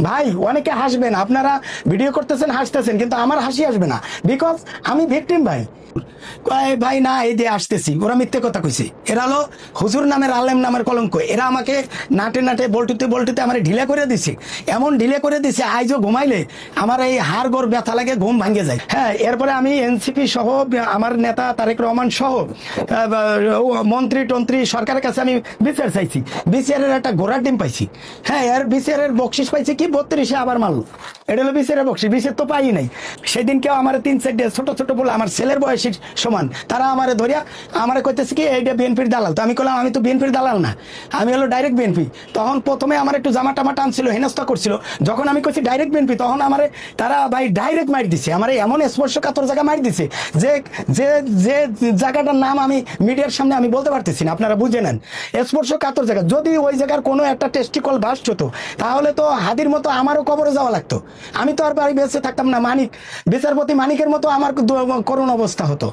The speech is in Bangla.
ভাই অনেকে হাসবেন, আপনারা ভিডিও করতেছেন হাসতেছেন, কিন্তু আমার হাসি আসবে না, বিকজ আমি ভিকটিম ভাই। কয় ভাই না এই দিয়ে আসতেছি, ওরা মিথ্যে কথা কইছে। এরা হলো হুজুর নামের আলেম নামের কলঙ্ক। এরা আমাকে নাটে নাটে বল্টুতে বল্টুতে আমার ঢিলে করে দিছে, এমন ঢিলে করে দিছে আইজও ঘুমাইলে আমার এই হাড় গোড় ব্যথা লাগে, ঘুম ভাঙে যায়। হ্যাঁ, এরপরে আমি এনসিপি সহ আমার নেতা তারেক রহমান সহ মন্ত্রী টন্ত্রী সরকারের কাছে আমি বিচার চাইছি। বিচারের একটা ঘোড়ার ডিম পাইছি। হ্যাঁ, এর বিচারের বকশিস পাইছি কি 32-এ আবার মারলো। এটা হলো বিচারের বকশিস, বিচার তো পাই নাই। সেদিন কেউ আমার 3-4 ছোট ছোট বলে আমার ছেলের বয়সী সমান, তারা আমারে ধরিয়া আমারে কইতেছে কি এইটা বিএনপির দালাল। তো আমি বললাম আমি তো বিএনপির দালাল না, আমি হলো ডাইরেক্ট বিএনপি। তখন প্রথমে আমার একটু জামা টামা টানছিল, হেনস্থা করছিল। যখন আমি কইছি ডাইরেক্ট বিএনপি, তখন আমারে তারা ভাই ডাইরেক্ট মার দিছে, আমার এমন স্পর্শকাতর জায়গা মার দিছে যে যে যে জায়গাটার নাম আমি মিডিয়ার সামনে আমি বলতে পারতেছি না, আপনারা বুঝে নেন। স্পর্শকাতর জায়গা, যদি ওই জায়গার কোনো একটা টেস্টিকল বাস্ট হতো তাহলে তো হাদির মতো আমারও কবরে যাওয়া লাগতো। আমি তো আর বাড়ি বেঁচে থাকতাম না। মানিক বিচারপতি মানিকের মতো আমার করুণ অবস্থা হতো।